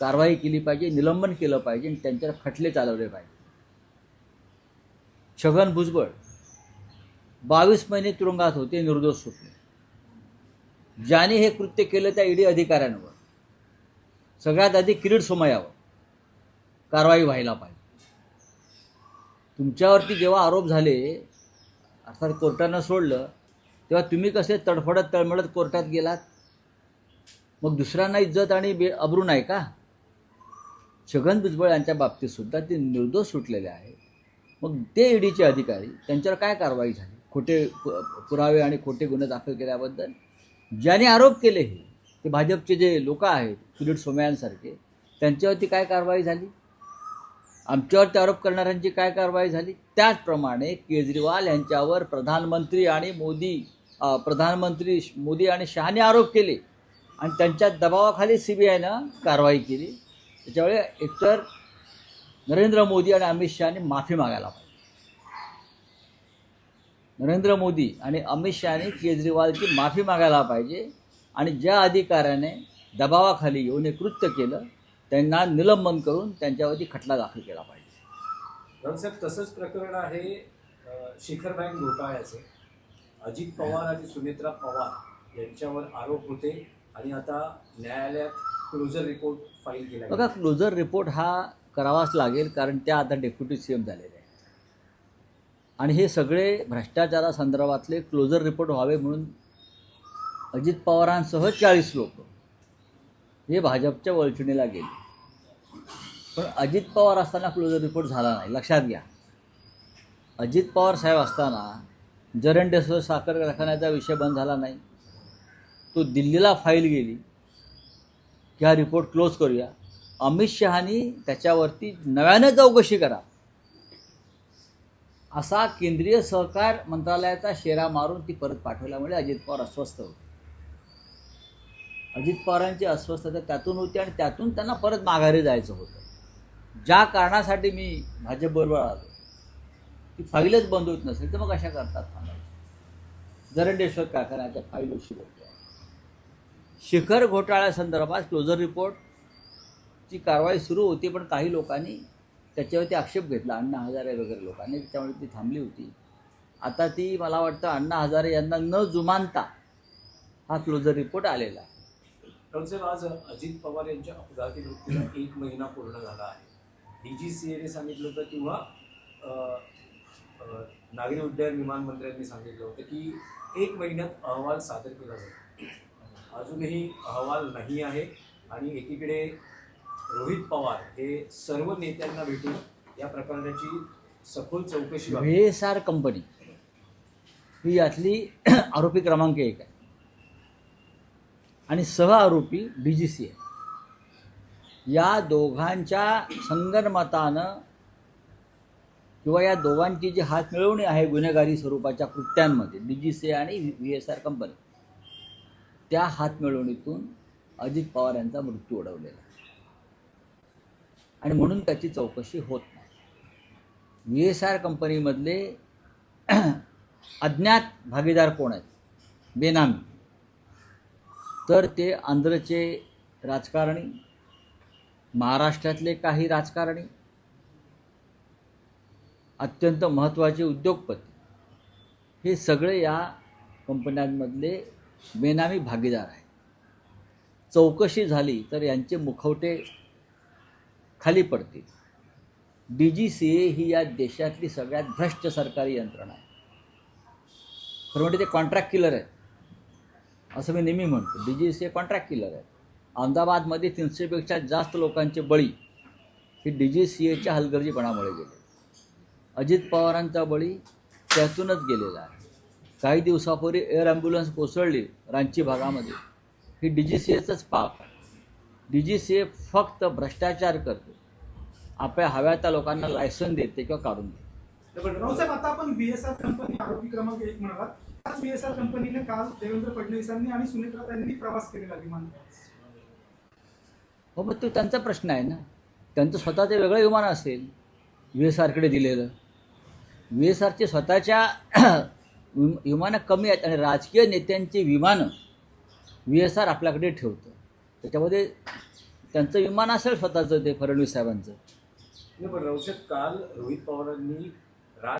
कारवाई केली पाहिजे, निलंबन केलं पाहिजे आणि त्यांच्यावर खटले चालवले पाहिजे. छगन भुजबळ 22 महिने तुरुंगात होते, निर्दोष सुटले. ज्याने हे कृत्य केलं त्या ईडी अधिकाऱ्यांवर सगळ्यात आधी किरीट सोमय्यावर कारवाई व्हायला पाहिजे. तुमच्यावरती जेव्हा आरोप झाले, अर्थात कोर्टानं सोडलं, तेव्हा तुम्ही कसे तडफडत तळमळत कोर्टात गेलात? मग दुसऱ्यांना इज्जत आणि अब्रू नाही का? छगन भुजबळ यांच्या बाबतीत सुद्धा ते निर्दोष सुटलेले आहेत. मग ते ईडीचे अधिकारी, त्यांच्यावर काय कारवाई झाली? खोटे पुरावे आणि खोटे गुन्हे दाखल केल्याबद्दल ज्याने आरोप केले हे ते भाजपचे जे लोक आहेत, किरीट सोमय्यांसारखे, त्यांच्यावरती काय कारवाई झाली? आमच्यावरती आरोप करणाऱ्यांची काय कारवाई झाली? त्याचप्रमाणे केजरीवाल यांच्यावर प्रधानमंत्री मोदी आणि शहाने आरोप केले आणि त्यांच्या दबावाखाली CBIनं कारवाई केली. त्याच्यामुळे एकतर नरेंद्र मोदी आणि अमित शहाने माफी मागायला पाहिजे. नरेंद्र मोदी आणि अमित शहाने केजरीवालची माफी मागायला पाहिजे आणि ज्या अधिकाऱ्याने दबावाखाली येऊन हे कृत्य केलं त्यांना निलंबन करून त्यांच्यावरती खटला दाखल केला पाहिजे. रावसाहेब, तसंच प्रकरण आहे शिखर बँक घोटाळ्याचे. अजित पवार आणि सुनेत्रा पवार यांच्यावर आरोप होते आणि आता न्यायालयात क्लोजर रिपोर्ट फाईल केला. बघा, क्लोजर रिपोर्ट हा करावाच लागेल, कारण त्या आता डेप्युटी CM झालेले आहेत आणि हे सगळे भ्रष्टाचारासंदर्भातले क्लोजर रिपोर्ट व्हावे म्हणून अजित पवारांसह 40 लोक हे भाजपच्या वळचणीला गेले. पण अजित पवार असताना क्लोजर रिपोर्ट झाला नाही. लक्षात घ्या, अजित पवार साहेब असताना जरंडेश्वर साखर कारखान्याचा विषय बंद झाला नाही. तो दिल्लीला फाईल गेली की हा रिपोर्ट क्लोज करूया. अमित शहानी त्याच्यावरती नव्यानं चौकशी करा असा केंद्रीय सहकार मंत्रालयाचा शेरा मारून ती परत पाठवल्यामुळे अजित पवार अस्वस्थ होते. अजित पवारांची अस्वस्थता त्यातून होती आणि त्यातून त्यांना परत माघारी जायचं होतं. ज्या कारणासाठी मी भाजपबरोबर आलो ती फाईलच बंद होत नसेल तर मग अशा करतात थांबायचं. जरंडेश्वर कारखान्याच्या फाईल उशीर होत्या. शिखर घोटाळ्यासंदर्भात क्लोजर रिपोर्टची कारवाई सुरू होती, पण काही लोकांनी त्याच्यावरती आक्षेप घेतला. अण्णा हजारे वगैरे लोकांनी, त्याच्यामुळे ती थांबली होती. आता ती मला वाटतं अण्णा हजारे यांना न जुमानता हा क्लोजर रिपोर्ट आलेला आहे. रावसाहेब, आज अजित पवार यांच्या अपघाती मृत्यूला 1 महिना पूर्ण झाला आहे. DGCAने सांगितलं होतं किंवा नागरी उड्डयन विमान मंत्र्यांनी सांगितलं होतं की 1 महिन्यात अहवाल सादर केला जातो. अजूनही अहवाल नाही आहे आणि एकीकडे रोहित पवार हे सर्व नेत्यांना भेटून या प्रकरणाची सखोल चौकशी. VSR कंपनी ही यातली आरोपी क्रमांक 1 आहे आणि सह आरोपी DGCA. या दोघांच्या संगनमतानं किंवा या दोघांची जी हातमिळवणी आहे गुन्हेगारी स्वरूपाच्या कृत्यांमध्ये, DGCA आणि VSR कंपनी, त्या हातमिळवणीतून अजित पवार यांचा मृत्यू ओढवलेला आहे आणि म्हणून त्याची चौकशी होत नाही. VSR कंपनीमधले अज्ञात भागीदार कोण आहेत, बेनामी, तर ते आंध्रचे राजकारणी, महाराष्ट्रातले काही राजकारणी, अत्यंत महत्त्वाचे उद्योगपती, हे सगळे या कंपन्यांमधले बेनामी भागीदार आहेत. चौकशी झाली तर यांचे मुखवटे खाली पडतील. DGCA ही या देशातली सगळ्यात भ्रष्ट सरकारी यंत्रणा आहे. खरं म्हणजे ते कॉन्ट्रॅक्ट किलर आहेत असं मी नेहमी म्हणतो. DGCA कॉन्ट्रॅक्ट किलर आहे. अहमदाबादमध्ये 300पेक्षा जास्त लोकांचे बळी हे DGCAच्या हलगर्जीपणामुळे गेले. अजित पवारांचा बळी त्यातूनच गेलेला आहे. काही दिवसापूर्वी एअर ॲम्ब्युलन्स कोसळली रांची भागामध्ये, ही DGCAचंच पाप आहे. DGCA फक्त भ्रष्टाचार करते, आपल्या हव्या त्या लोकांना लायसन देते किंवा काढून देते. रावसाहेब, आता आपण VSR कंपनी आरोपी क्रमांक 1 म्हणालात. त्याच VSR कंपनीने काल देवेंद्र फडणवीसांनी आणि सुनेत्राताईंनी प्रवास केलेला विमान. हो, मग तो त्यांचा प्रश्न आहे ना. त्यांचं स्वतःचं वेगळं विमान असेल VSRकडे दिलेलं. VSRचे स्वतःच्या विमानं कमी आहेत आणि राजकीय नेत्यांची विमानं VSR आपल्याकडे ठेवतं. त्याच्यामध्ये त्यांचं विमान असेल स्वतःचं ते फडणवीस साहेबांचं. नाही, पण राऊत साहेब, काल रोहित पवारांनी